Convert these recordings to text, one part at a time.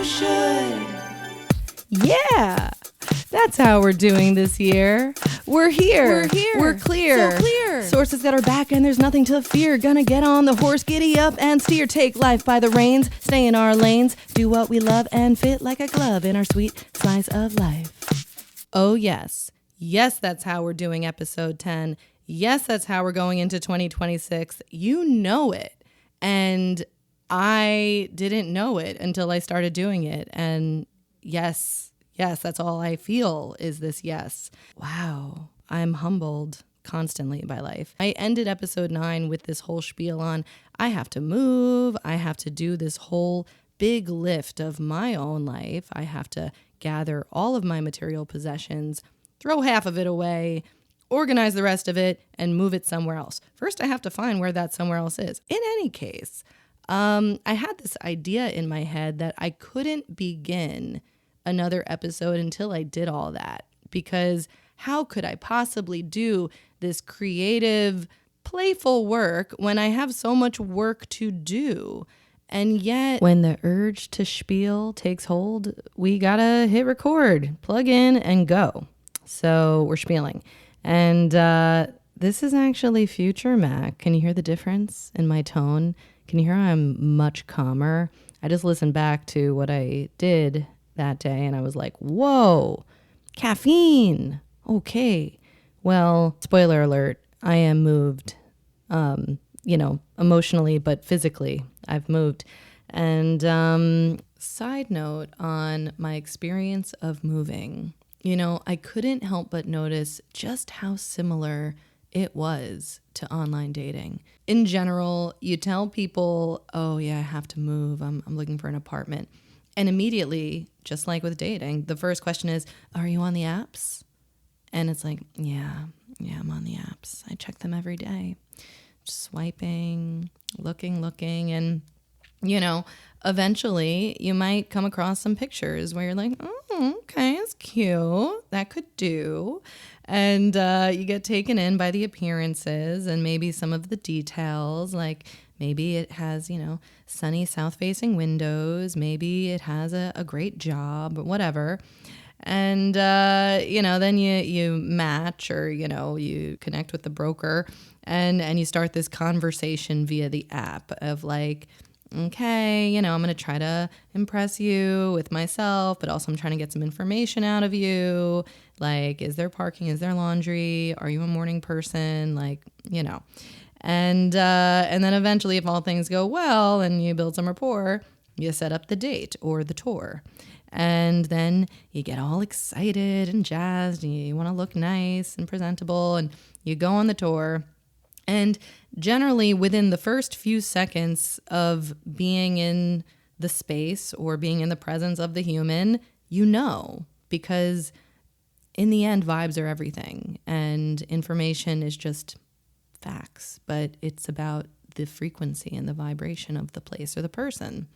should. Yeah, that's how we're doing this year. We're here. We're clear. So clear. Sources that are back and there's nothing to fear. Gonna get on the horse, giddy up and steer. Take life by the reins, stay in our lanes. Do what we love and fit like a glove in our sweet slice of life. Oh, yes. Yes, that's how we're doing episode 10. Yes, that's how we're going into 2026. You know it. And I didn't know it until I started doing it. And yes, that's all I feel is this yes. Wow, I'm humbled constantly by life. I ended episode 9 with this whole spiel on I have to move. I have to do this whole big lift of my own life. I have to gather all of my material possessions, throw half of it away, organize the rest of it, and move it somewhere else. First, I have to find where that somewhere else is. In any case, I had this idea in my head that I couldn't begin another episode until I did all that, because how could I possibly do this creative, playful work when I have so much work to do? And yet, when the urge to spiel takes hold, we gotta hit record, plug in, and go. So we're spieling. And this is actually future Mac. Can you hear the difference in my tone? Can you hear I'm much calmer? I just listened back to what I did that day and I was like, whoa, caffeine. Okay. Well, spoiler alert, I am moved, emotionally, but physically I've moved. And side note on my experience of moving, I couldn't help but notice just how similar it was to online dating. In general, you tell people, oh yeah, I have to move. I'm looking for an apartment. And immediately, just like with dating, the first question is, are you on the apps? And it's like, yeah, I'm on the apps. I check them every day. Just swiping, looking. And, eventually you might come across some pictures where you're like, oh, okay, it's cute. That could do. And you get taken in by the appearances and maybe some of the details, like maybe it has, sunny south-facing windows. Maybe it has a great job or whatever. And, then you match or, you connect with the broker and you start this conversation via the app of like, okay, I'm going to try to impress you with myself, but also I'm trying to get some information out of you. Like, is there parking? Is there laundry? Are you a morning person? Like, and then eventually if all things go well and you build some rapport, you set up the date or the tour. And then you get all excited and jazzed and you want to look nice and presentable and you go on the tour. And generally within the first few seconds of being in the space or being in the presence of the human, because in the end, vibes are everything and information is just facts, but it's about the frequency and the vibration of the place or the person.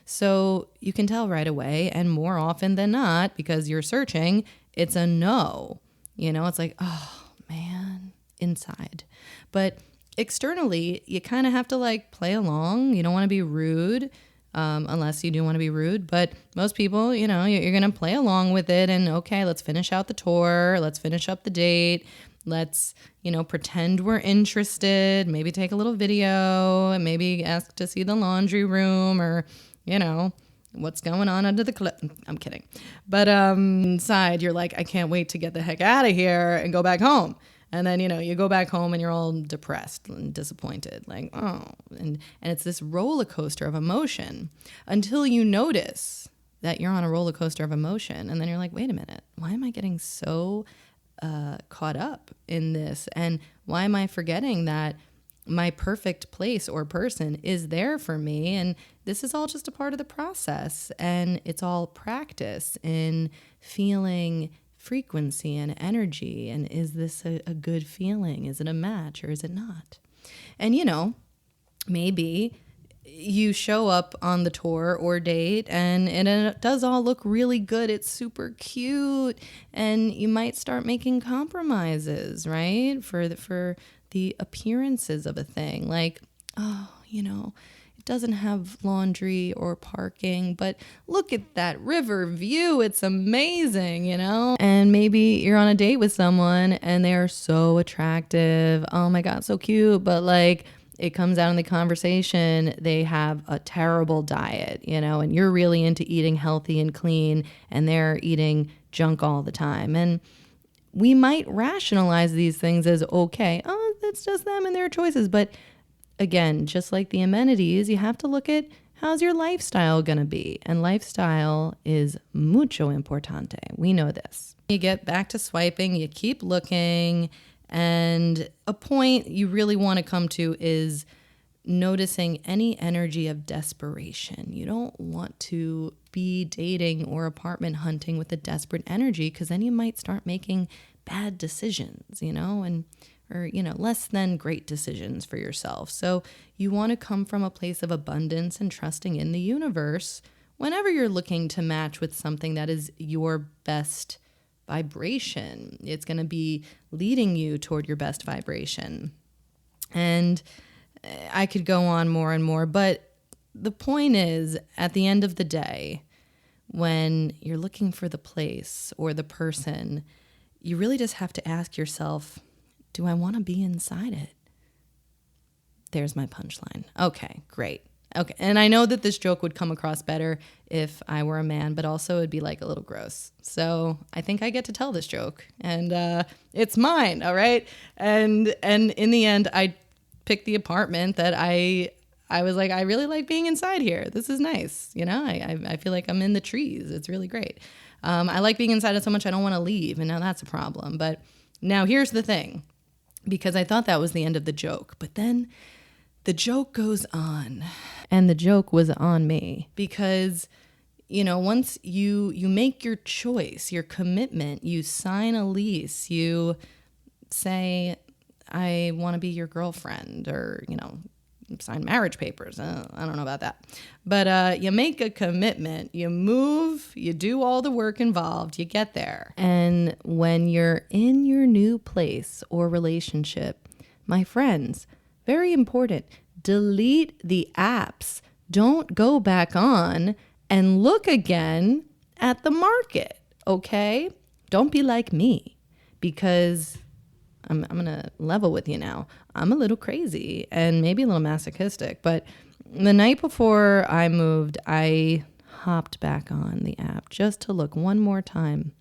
So you can tell right away, and more often than not, because you're searching, it's a no. It's like, oh man, inside. But externally, you kind of have to like play along. You don't want to be rude, unless you do want to be rude. But most people, you're going to play along with it. And okay, let's finish out the tour. Let's finish up the date. Let's, pretend we're interested. Maybe take a little video and maybe ask to see the laundry room or, what's going on under the clip. I'm kidding. But inside, you're like, I can't wait to get the heck out of here and go back home. And then, you go back home and you're all depressed and disappointed. Like, oh, and it's this roller coaster of emotion until you notice that you're on a roller coaster of emotion. And then you're like, wait a minute, why am I getting so caught up in this? And why am I forgetting that my perfect place or person is there for me? And this is all just a part of the process. And it's all practice in feeling frequency and energy. And is this a good feeling? Is it a match or is it not? And, maybe you show up on the tour or date and it does all look really good. It's super cute. And you might start making compromises, right? For the appearances of a thing. Like, oh, doesn't have laundry or parking, but look at that river view. It's amazing, you know? And maybe you're on a date with someone and they are so attractive. Oh my God, so cute. But like, it comes out in the conversation, they have a terrible diet, you know, and you're really into eating healthy and clean, and they're eating junk all the time. And we might rationalize these things as okay. Oh, that's just them and their choices. But again, just like the amenities, you have to look at how's your lifestyle going to be. And lifestyle is mucho importante. We know this. You get back to swiping, you keep looking, and a point you really want to come to is noticing any energy of desperation. You don't want to be dating or apartment hunting with a desperate energy, because then you might start making bad decisions, you know, or less than great decisions for yourself. So you want to come from a place of abundance and trusting in the universe whenever you're looking to match with something that is your best vibration. It's going to be leading you toward your best vibration. And I could go on more and more, but the point is, at the end of the day, when you're looking for the place or the person, you really just have to ask yourself, do I want to be inside it? There's my punchline. Okay, great. Okay, and I know that this joke would come across better if I were a man, but also it'd be like a little gross. So I think I get to tell this joke, and it's mine, all right? And in the end, I picked the apartment that I was like, I really like being inside here. This is nice, you know? I feel like I'm in the trees. It's really great. I like being inside it so much I don't want to leave, and now that's a problem. But now here's the thing, because I thought that was the end of the joke, but then the joke goes on, and the joke was on me, because, you know, once you make your choice, your commitment, you sign a lease, you say, I want to be your girlfriend, or, you know, sign marriage papers. I don't know about that. But you make a commitment, you move, you do all the work involved, you get there. And when you're in your new place or relationship, my friends, very important, delete the apps. Don't go back on and look again at the market, okay? Don't be like me, because I'm going to level with you now. I'm a little crazy and maybe a little masochistic, but the night before I moved, I hopped back on the app just to look one more time.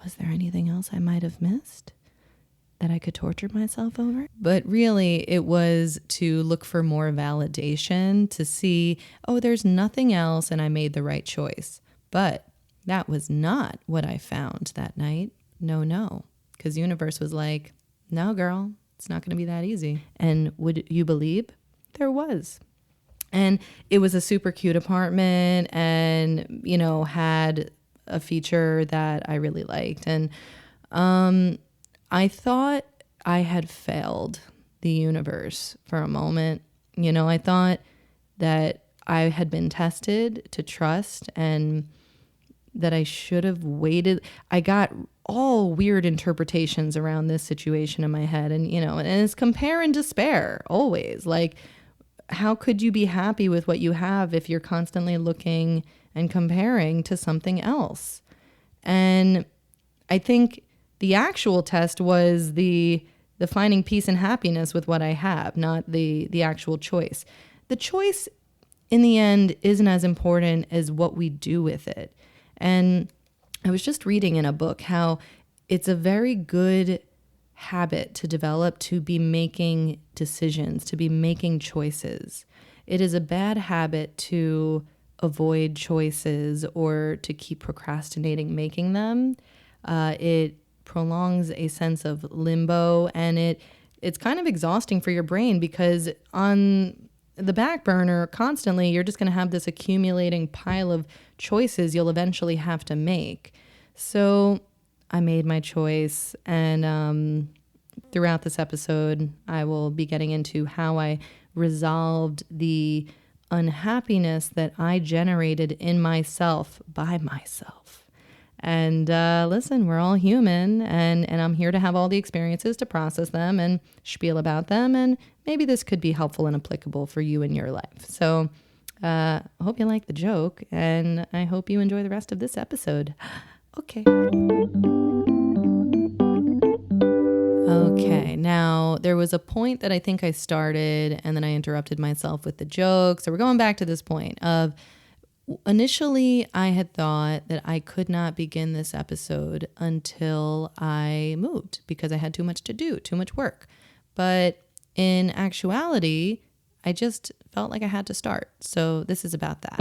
Was there anything else I might have missed that I could torture myself over? But really, it was to look for more validation, to see, oh, there's nothing else and I made the right choice. But that was not what I found that night. No, because the universe was like, no, girl, it's not going to be that easy. And would you believe? There was. And it was a super cute apartment and, you know, had a feature that I really liked. And I thought I had failed the universe for a moment. You know, I thought that I had been tested to trust and that I should have waited. I got all weird interpretations around this situation in my head. And, you know, and it's compare and despair always. Like, how could you be happy with what you have if you're constantly looking and comparing to something else? And I think the actual test was the finding peace and happiness with what I have, not the actual choice. The choice in the end isn't as important as what we do with it. And I was just reading in a book how it's a very good habit to develop to be making decisions, to be making choices. It is a bad habit to avoid choices or to keep procrastinating making them. It prolongs a sense of limbo, and it's kind of exhausting for your brain, because on the back burner constantly you're just going to have this accumulating pile of choices you'll eventually have to make. So I made my choice, and throughout this episode I will be getting into how I resolved the unhappiness that I generated in myself by myself. And listen, we're all human, and I'm here to have all the experiences to process them and spiel about them, and maybe this could be helpful and applicable for you in your life. So I hope you like the joke, and I hope you enjoy the rest of this episode. Okay. Okay, now there was a point that I think I started, and then I interrupted myself with the joke. So we're going back to this point of initially I had thought that I could not begin this episode until I moved because I had too much to do, too much work. But in actuality, I just felt like I had to start. So this is about that.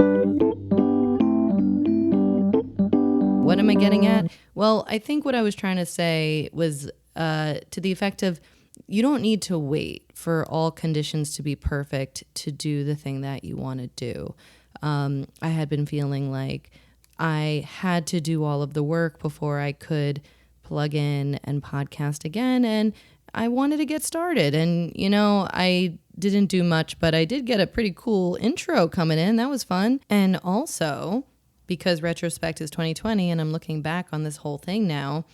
What am I getting at? Well, I think what I was trying to say was to the effect of you don't need to wait for all conditions to be perfect to do the thing that you want to do. I had been feeling like I had to do all of the work before I could plug in and podcast again. And I wanted to get started. And, I didn't do much, but I did get a pretty cool intro coming in. That was fun. And also, because retrospect is 2020 and I'm looking back on this whole thing now,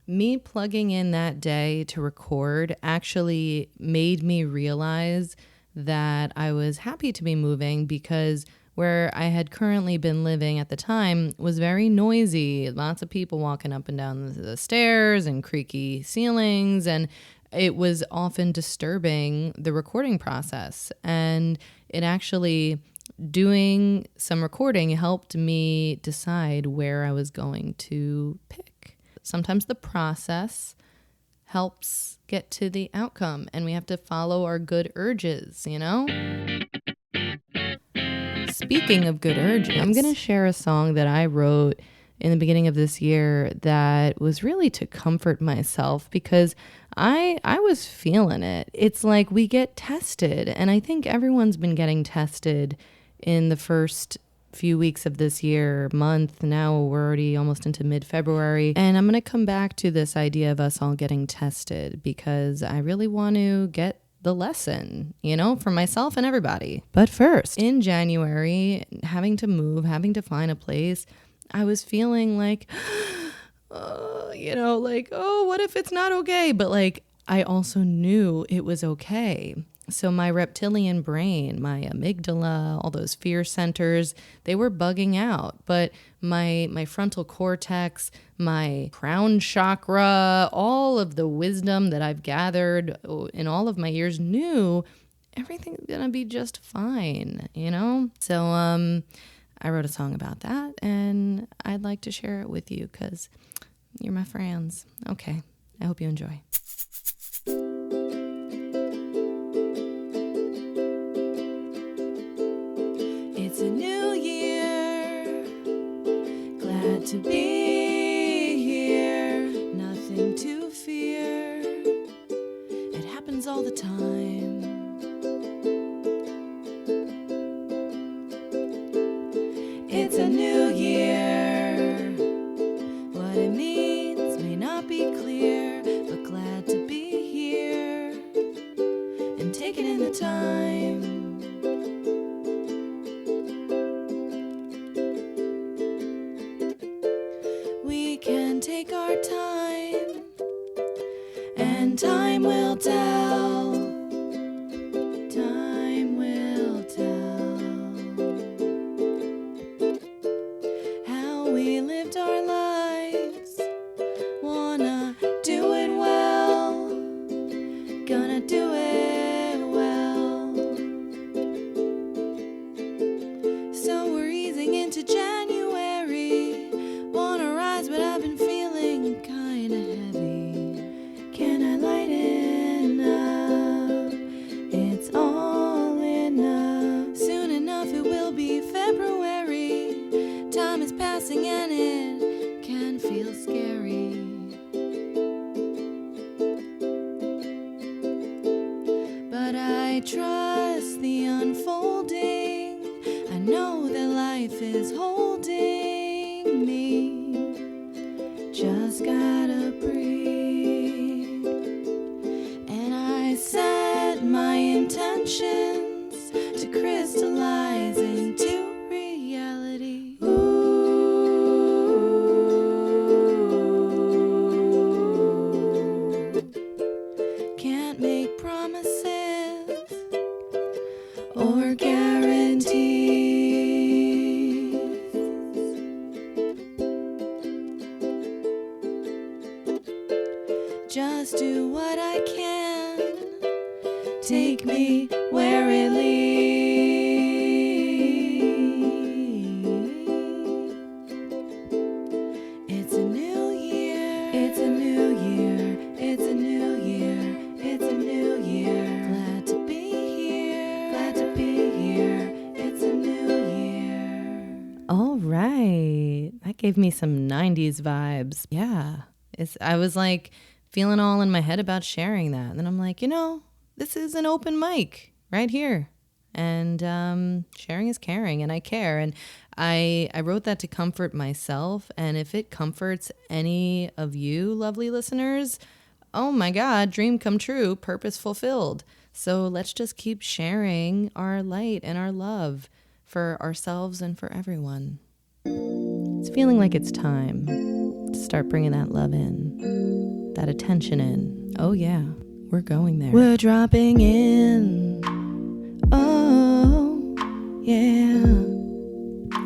me plugging in that day to record actually made me realize that I was happy to be moving because where I had currently been living at the time was very noisy. Lots of people walking up and down the stairs and creaky ceilings, and it was often disturbing the recording process. And it actually, doing some recording helped me decide where I was going to pick. Sometimes the process helps get to the outcome, and we have to follow our good urges, Speaking of good urges, I'm going to share a song that I wrote in the beginning of this year that was really to comfort myself because I was feeling it. It's like we get tested, and I think everyone's been getting tested in the first few weeks of this year, month. Now we're already almost into mid-February, and I'm going to come back to this idea of us all getting tested because I really want to get the lesson, for myself and everybody. But first, in January, having to move, having to find a place, I was feeling like, what if it's not okay? But I also knew it was okay. So my reptilian brain, my amygdala, all those fear centers, they were bugging out. But my frontal cortex, my crown chakra, all of the wisdom that I've gathered in all of my years knew everything's going to be just fine, So I wrote a song about that, and I'd like to share it with you because you're my friends. Okay, I hope you enjoy. It's a new year, glad to be here, nothing to fear, it happens all the time. It's a new year, what it means may not be clear, but glad to be here and taking in the time. We can take our time, and time will tell. Time will tell how we lived our lives. Wanna do it well, gonna do it well. So we're easing into January. Wanna rise, but I've been feeling kinda heavy. Can I lighten up? It's all enough. Soon enough it will be February. Time is passing and it can feel scary. But I trust the unfolding. I know that life is holding me. Just gotta breathe. And I set my intentions to crystallize into reality. Ooh. Reality. 'Cause I know just do what I can. Take me where it leads. It's a new year. It's a new year. It's a new year. It's a new year. Glad to be here. Glad to be here. It's a new year. All right. That gave me some 90s vibes. Yeah. I was like feeling all in my head about sharing that. And then I'm like, this is an open mic right here. And sharing is caring, and I care. And I wrote that to comfort myself. And if it comforts any of you lovely listeners, oh my God, dream come true, purpose fulfilled. So let's just keep sharing our light and our love for ourselves and for everyone. It's feeling like it's time to start bringing that love in, that attention in. Oh yeah, we're going there. We're dropping in. Oh, yeah.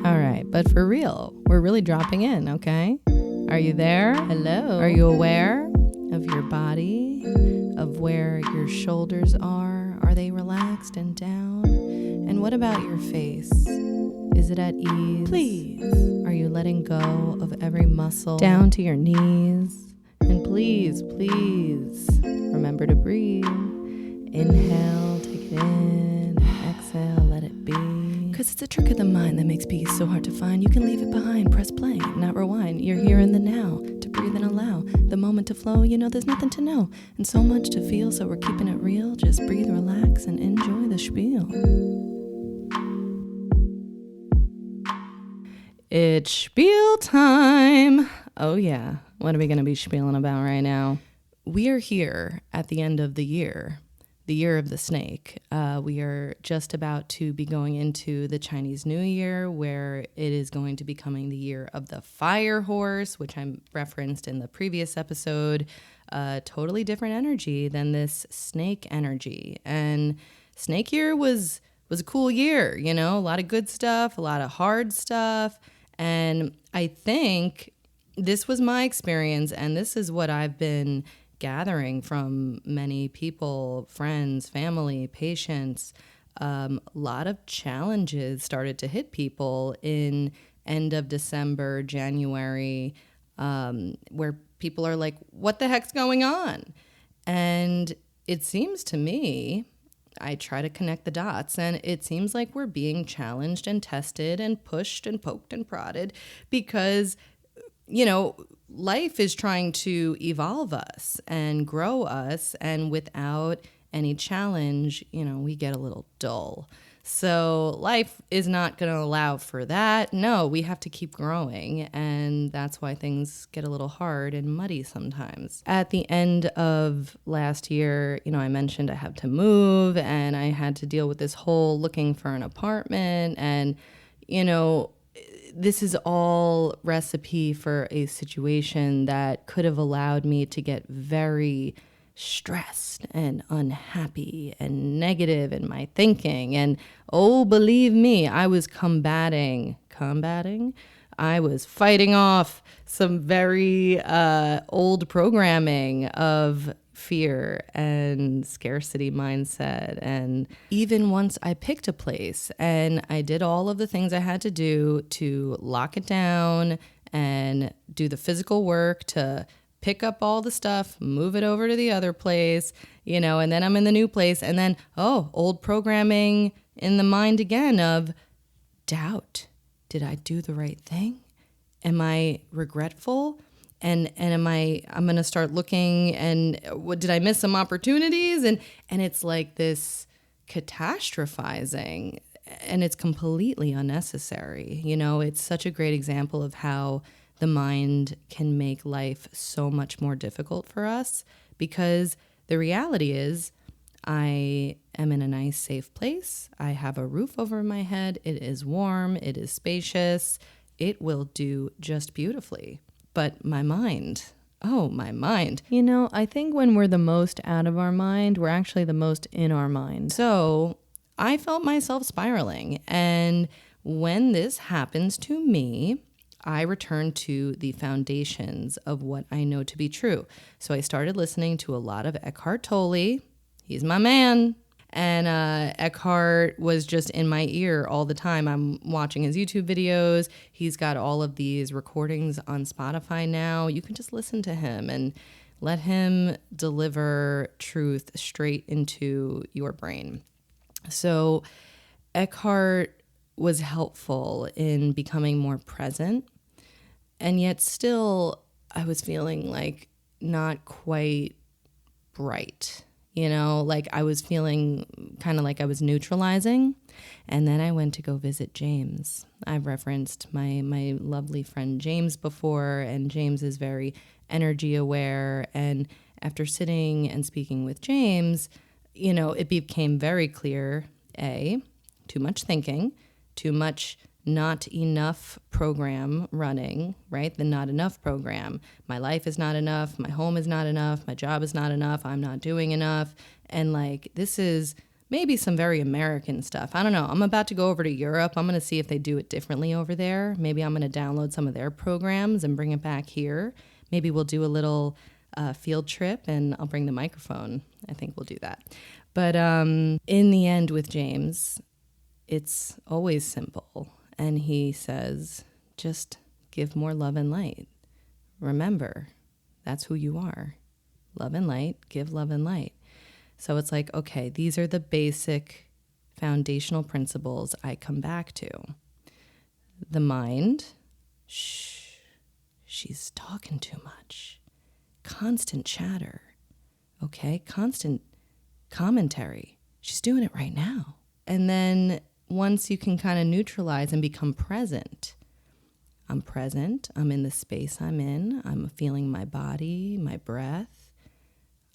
All right, but for real, we're really dropping in, okay? Are you there? Hello. Are you aware of your body, of where your shoulders are? Are they relaxed and down? And what about your face? Is it at ease? Please. Are you letting go of every muscle down to your knees? And please, please remember to breathe. Inhale, take it in. Exhale, let it be. Because it's a trick of the mind that makes peace so hard to find. You can leave it behind. Press play, not rewind. You're here in the now. To breathe and allow the moment to flow. There's nothing to know and so much to feel. So we're keeping it real. Just breathe, relax, and enjoy the spiel. It's spiel time. Oh yeah. What are we going to be spieling about right now? We are here at the end of the year of the snake. We are just about to be going into the Chinese New Year, where it is going to be becoming the year of the fire horse, which I referenced in the previous episode. Totally different energy than this snake energy. And snake year was a cool year, a lot of good stuff, a lot of hard stuff. And I think this was my experience, and this is what I've been gathering from many people, friends, family, patients. A lot of challenges started to hit people in end of December, January, where people are like, what the heck's going on? And it seems to me, I try to connect the dots, and it seems like we're being challenged and tested and pushed and poked and prodded because, life is trying to evolve us and grow us, and without any challenge, we get a little dull. So life is not going to allow for that. No, we have to keep growing, and that's why things get a little hard and muddy sometimes. At the end of last year, I mentioned I had to move, and I had to deal with this whole looking for an apartment, and, this is all recipe for a situation that could have allowed me to get very stressed and unhappy and negative in my thinking. And believe me, I was combating. I was fighting off some very old programming of fear and scarcity mindset. And even once I picked a place and I did all of the things I had to do to lock it down and do the physical work to pick up all the stuff, move it over to the other place, and then I'm in the new place, and then, old programming in the mind again of doubt. Did I do the right thing? Am I regretful? And I'm going to start looking, and did I miss some opportunities? And it's like this catastrophizing, and it's completely unnecessary. It's such a great example of how the mind can make life so much more difficult for us, because the reality is I am in a nice, safe place. I have a roof over my head. It is warm. It is spacious. It will do just beautifully. But my mind, my mind. I think when we're the most out of our mind, we're actually the most in our mind. So I felt myself spiraling. And when this happens to me, I returned to the foundations of what I know to be true. So I started listening to a lot of Eckhart Tolle. He's my man. And Eckhart was just in my ear all the time. I'm watching his YouTube videos. He's got all of these recordings on Spotify now. You can just listen to him and let him deliver truth straight into your brain. So Eckhart was helpful in becoming more present. And yet still, I was feeling like not quite bright. Like I was feeling kind of like I was neutralizing. And then I went to go visit James. I've referenced my lovely friend James before, and James is very energy aware. And after sitting and speaking with James, it became very clear, too much thinking, too much not enough program running, right? The not enough program. My life is not enough. My home is not enough. My job is not enough. I'm not doing enough. And this is maybe some very American stuff. I don't know. I'm about to go over to Europe. I'm going to see if they do it differently over there. Maybe I'm going to download some of their programs and bring it back here. Maybe we'll do a little field trip and I'll bring the microphone. I think we'll do that. But in the end with James, it's always simple. And he says, just give more love and light. Remember, that's who you are. Love and light, give love and light. So it's like, okay, these are the basic foundational principles I come back to. The mind, she's talking too much. Constant chatter, okay? Constant commentary. She's doing it right now. And then once you can kind of neutralize and become present, I'm present, I'm in the space I'm in, I'm feeling my body, my breath,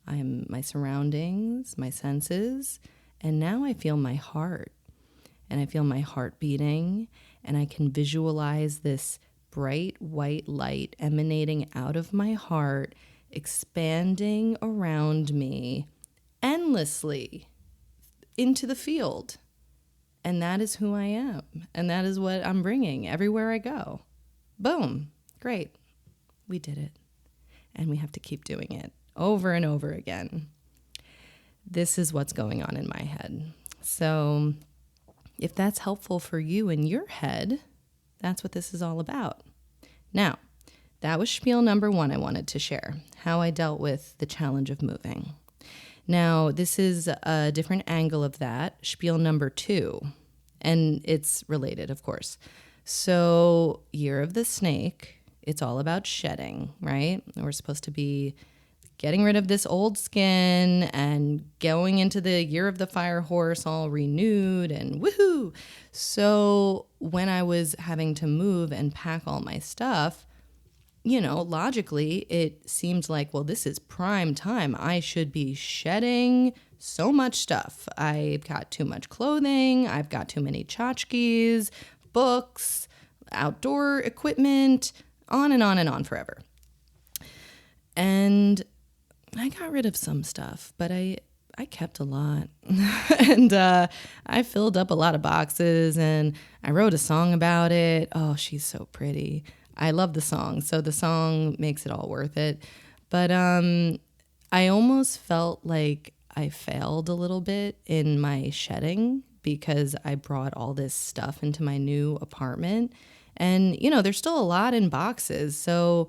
I'm my surroundings, my senses, and now I feel my heart, and I feel my heart beating, and I can visualize this bright white light emanating out of my heart, expanding around me endlessly into the field. And that is who I am. And that is what I'm bringing everywhere I go. Boom. Great. We did it. And we have to keep doing it over and over again. This is what's going on in my head. So if that's helpful for you in your head, that's what this is all about. Now, that was spiel number 1 I wanted to share, how I dealt with the challenge of moving. Now, this is a different angle of that, spiel number 2, and it's related, of course. So, Year of the Snake, it's all about shedding, right? We're supposed to be getting rid of this old skin and going into the Year of the Fire Horse all renewed and woohoo. So, when I was having to move and pack all my stuff, logically, it seemed like, well, this is prime time. I should be shedding so much stuff. I've got too much clothing. I've got too many tchotchkes, books, outdoor equipment, on and on and on forever. And I got rid of some stuff, but I kept a lot. And I filled up a lot of boxes, and I wrote a song about it. Oh, she's so pretty. I love the song, so the song makes it all worth it. But I almost felt like I failed a little bit in my shedding because I brought all this stuff into my new apartment. And, there's still a lot in boxes, so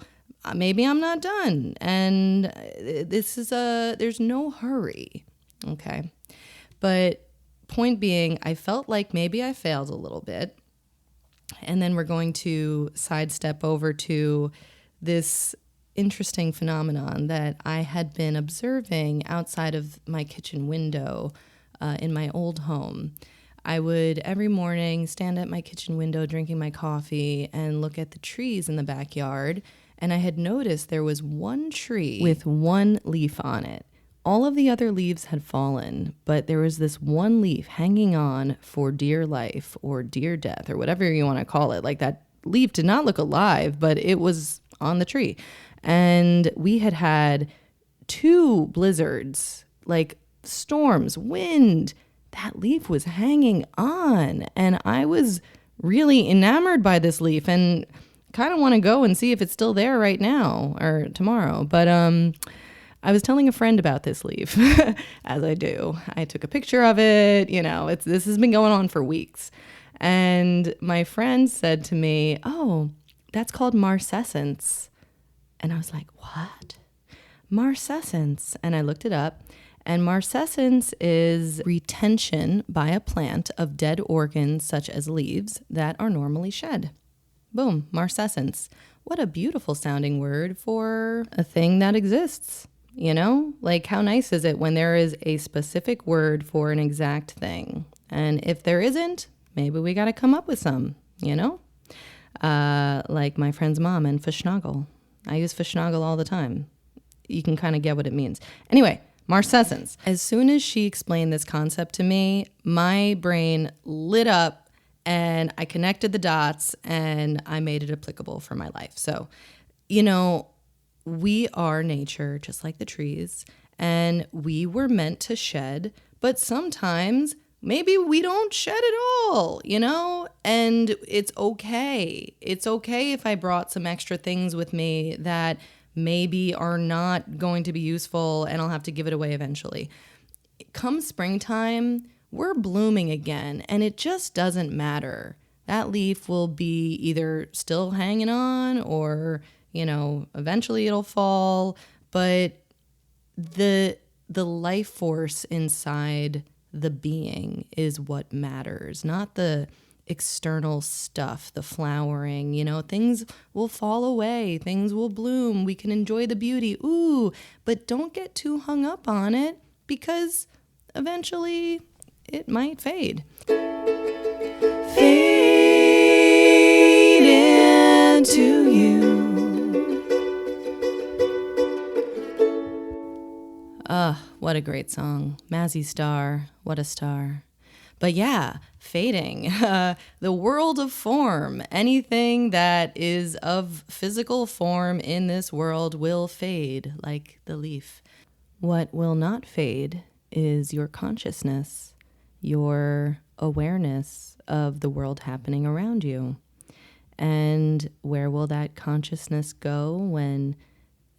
maybe I'm not done. And there's no hurry, okay? But point being, I felt like maybe I failed a little bit. And then we're going to sidestep over to this interesting phenomenon that I had been observing outside of my kitchen window in my old home. I would every morning stand at my kitchen window drinking my coffee and look at the trees in the backyard. And I had noticed there was one tree with one leaf on it. All of the other leaves had fallen, but there was this one leaf hanging on for dear life or dear death or whatever you want to call it. Like, that leaf did not look alive, but it was on the tree. And we had had 2 blizzards, like storms, wind. That leaf was hanging on. And I was really enamored by this leaf and kind of want to go and see if it's still there right now or tomorrow. But I was telling a friend about this leaf, as I do. I took a picture of it. This has been going on for weeks. And my friend said to me, oh, that's called Marcescence. And I was like, what? Marcescence. And I looked it up. And marcescence is retention by a plant of dead organs such as leaves that are normally shed. Boom, marcescence. What a beautiful sounding word for a thing that exists. Like how nice is it when there is a specific word for an exact thing? And if there isn't, maybe we got to come up with some, like my friend's mom and Fishnagel. I use Fishnagel all the time. You can kind of get what it means. Anyway, Marcescence. As soon as she explained this concept to me, my brain lit up and I connected the dots and I made it applicable for my life. So, we are nature, just like the trees, and we were meant to shed, but sometimes maybe we don't shed at all, and it's okay. It's okay if I brought some extra things with me that maybe are not going to be useful and I'll have to give it away eventually. Come springtime, we're blooming again, and it just doesn't matter. That leaf will be either still hanging on or eventually it'll fall, but the life force inside the being is what matters, not the external stuff, the flowering. Things will fall away, things will bloom, we can enjoy the beauty, but don't get too hung up on it because eventually it might fade. Fade into you. What a great song. Mazzy Star, what a star. But yeah, fading. The world of form. Anything that is of physical form in this world will fade like the leaf. What will not fade is your consciousness, your awareness of the world happening around you. And where will that consciousness go when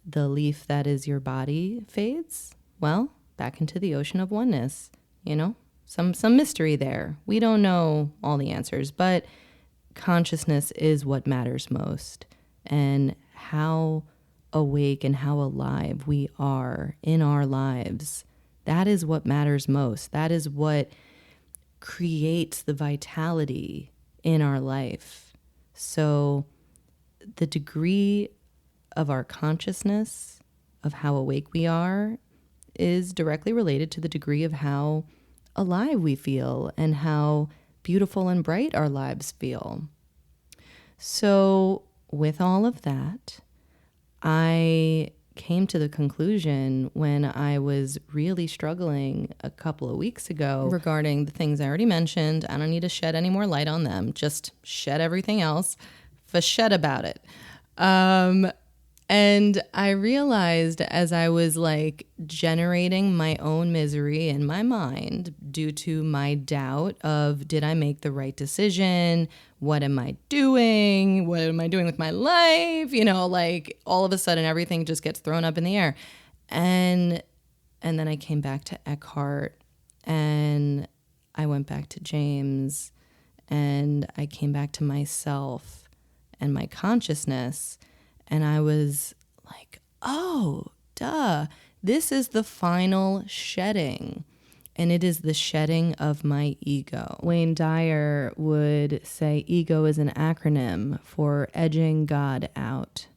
the leaf that is your body fades? Well, back into the ocean of oneness, some mystery there. We don't know all the answers, but consciousness is what matters most. And how awake and how alive we are in our lives, that is what matters most. That is what creates the vitality in our life. So the degree of our consciousness, of how awake we are, is directly related to the degree of how alive we feel and how beautiful and bright our lives feel. So with all of that, I came to the conclusion when I was really struggling a couple of weeks ago regarding the things I already mentioned. I don't need to shed any more light on them. Just shed everything else. Forget about it. And I realized as I was generating my own misery in my mind due to my doubt of, did I make the right decision? What am I doing? What am I doing with my life? All of a sudden everything just gets thrown up in the air. And then I came back to Eckhart and I went back to James and I came back to myself and my consciousness. And I was like, oh, duh, this is the final shedding. And it is the shedding of my ego. Wayne Dyer would say ego is an acronym for edging God out.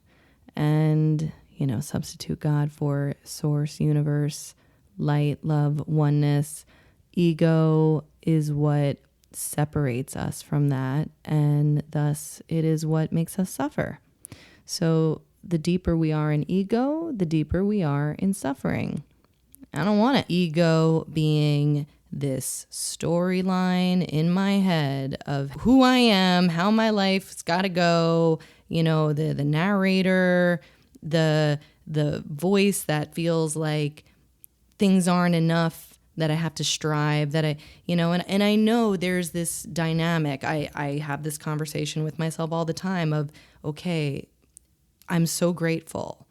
And, substitute God for source, universe, light, love, oneness. Ego is what separates us from that. And thus it is what makes us suffer. So the deeper we are in ego, the deeper we are in suffering. I don't want it. Ego being this storyline in my head of who I am, how my life's got to go, the narrator, the voice that feels like things aren't enough, that I have to strive, that and I know there's this dynamic. I have this conversation with myself all the time of, okay, I'm so grateful.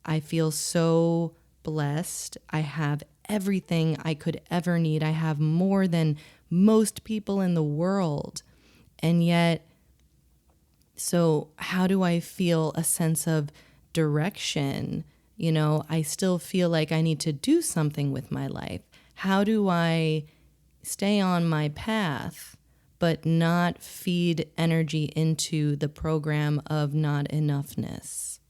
I feel so blessed. I have everything I could ever need. I have more than most people in the world. And yet, so how do I feel a sense of direction? I still feel like I need to do something with my life. How do I stay on my path, but not feed energy into the program of not enoughness?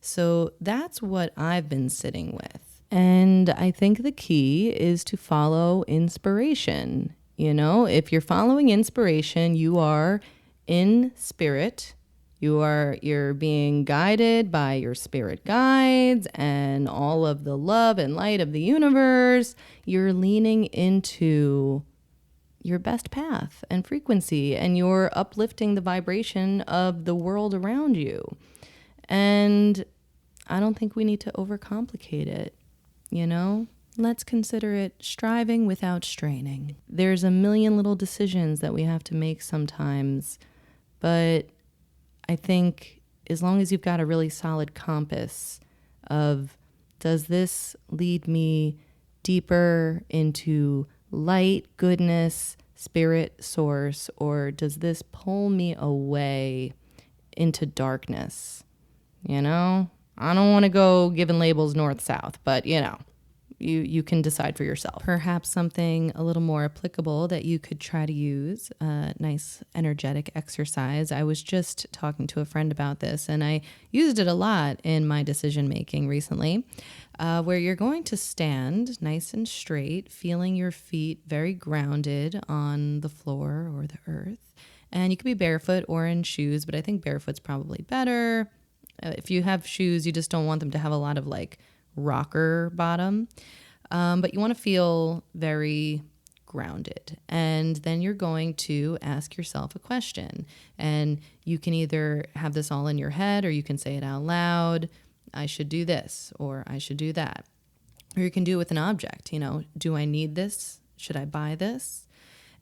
So that's what I've been sitting with. And I think the key is to follow inspiration. If you're following inspiration, you are in spirit. You're being guided by your spirit guides and all of the love and light of the universe. You're leaning into your best path and frequency, and you're uplifting the vibration of the world around you. And I don't think we need to overcomplicate it. Let's consider it striving without straining. There's a million little decisions that we have to make sometimes, but I think as long as you've got a really solid compass of, does this lead me deeper into light, goodness, spirit, source, or does this pull me away into darkness? I don't want to go giving labels north-south, but you can decide for yourself. Perhaps something a little more applicable that you could try to use, a nice energetic exercise. I was just talking to a friend about this, and I used it a lot in my decision-making recently, where you're going to stand nice and straight, feeling your feet very grounded on the floor or the earth. And you could be barefoot or in shoes, but I think barefoot's probably better. If you have shoes, you just don't want them to have a lot of rocker bottom. But you want to feel very grounded. And then you're going to ask yourself a question. And you can either have this all in your head, or you can say it out loud. I should do this, or I should do that. Or you can do it with an object. Do I need this? Should I buy this?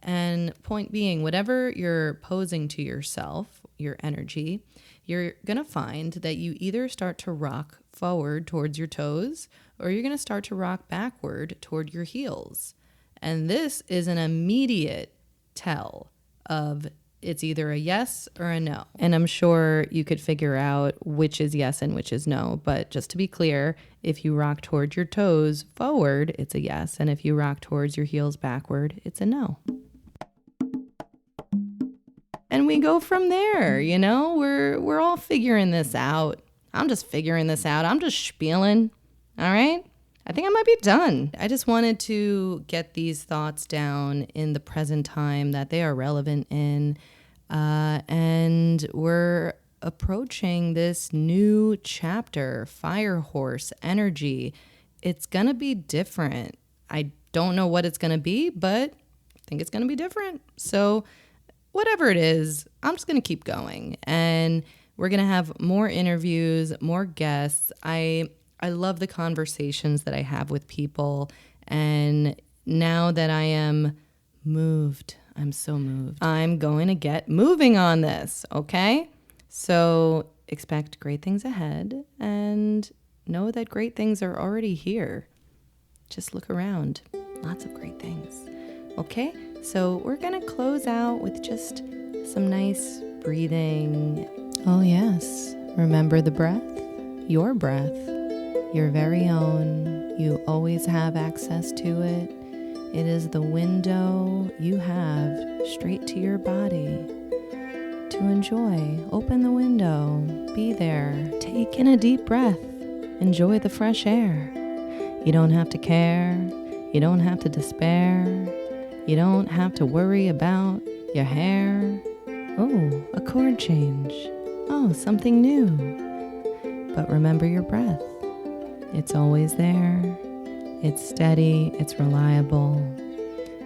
And point being, whatever you're posing to yourself, your energy, you're going to find that you either start to rock forward towards your toes, or you're going to start to rock backward toward your heels. And this is an immediate tell of it's either a yes or a no. And I'm sure you could figure out which is yes and which is no. But just to be clear, if you rock towards your toes forward, it's a yes. And if you rock towards your heels backward, it's a no. And we go from there, we're all figuring this out. I'm just figuring this out. I'm just spieling. All right. I think I might be done. I just wanted to get these thoughts down in the present time that they are relevant in. And we're approaching this new chapter, Fire Horse energy. It's going to be different. I don't know what it's going to be, but I think it's going to be different. So whatever it is, I'm just going to keep going. And we're going to have more interviews, more guests. I love the conversations that I have with people. And now that I am moved, I'm so moved, I'm going to get moving on this, okay? So expect great things ahead and know that great things are already here. Just look around. Lots of great things. Okay? So we're going to close out with just some nice breathing. Oh, yes. Remember the breath, your very own. You always have access to it. It is the window you have straight to your body to enjoy. Open the window. Be there. Take in a deep breath. Enjoy the fresh air. You don't have to care. You don't have to despair. You don't have to worry about your hair. Oh, a chord change. Oh, something new. But remember your breath. It's always there. It's steady. It's reliable.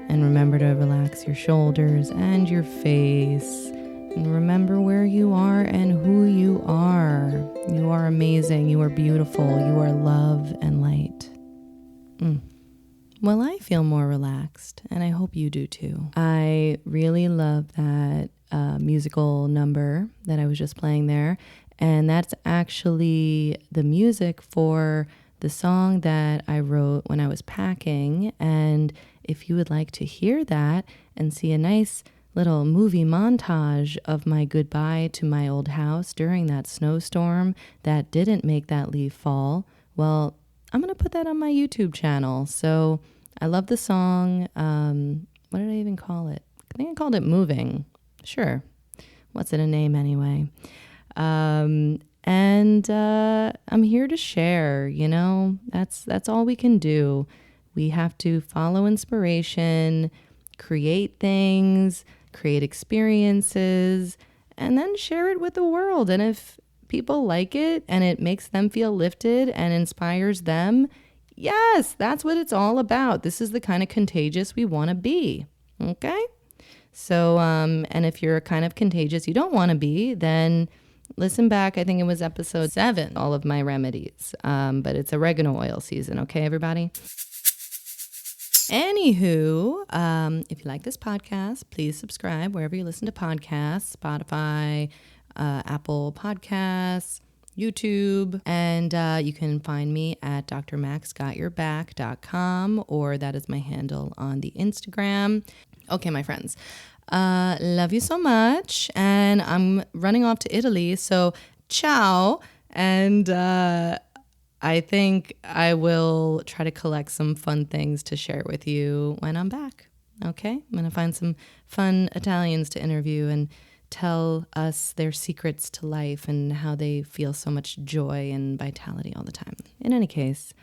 And remember to relax your shoulders and your face. And remember where you are and who you are. You are amazing. You are beautiful. You are love and light. Well, I feel more relaxed, and I hope you do too. I really love that musical number that I was just playing there, and that's actually the music for the song that I wrote when I was packing. And if you would like to hear that and see a nice little movie montage of my goodbye to my old house during that snowstorm that didn't make that leaf fall, well, I'm going to put that on my YouTube channel. So I love the song. What did I even call it? I think I called it Moving. Sure. What's it a name anyway? And I'm here to share, that's all we can do. We have to follow inspiration, create things, create experiences, and then share it with the world. And if people like it and it makes them feel lifted and inspires them, yes, that's what it's all about. This is the kind of contagious we want to be. Okay? So, and if you're kind of contagious you don't want to be, then listen back. I think it was episode 7, all of my remedies. But it's oregano oil season. Okay, everybody? Anywho, if you like this podcast, please subscribe wherever you listen to podcasts, Spotify, Apple Podcasts, YouTube, and you can find me at drmaxgotyourback.com, or that is my handle on the Instagram. Okay, my friends, love you so much, and I'm running off to Italy, so ciao, and I think I will try to collect some fun things to share with you when I'm back. Okay? I'm going to find some fun Italians to interview and tell us their secrets to life and how they feel so much joy and vitality all the time. In any case,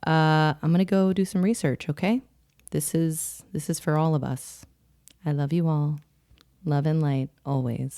I'm going to go do some research, okay? This is for all of us. I love you all. Love and light always.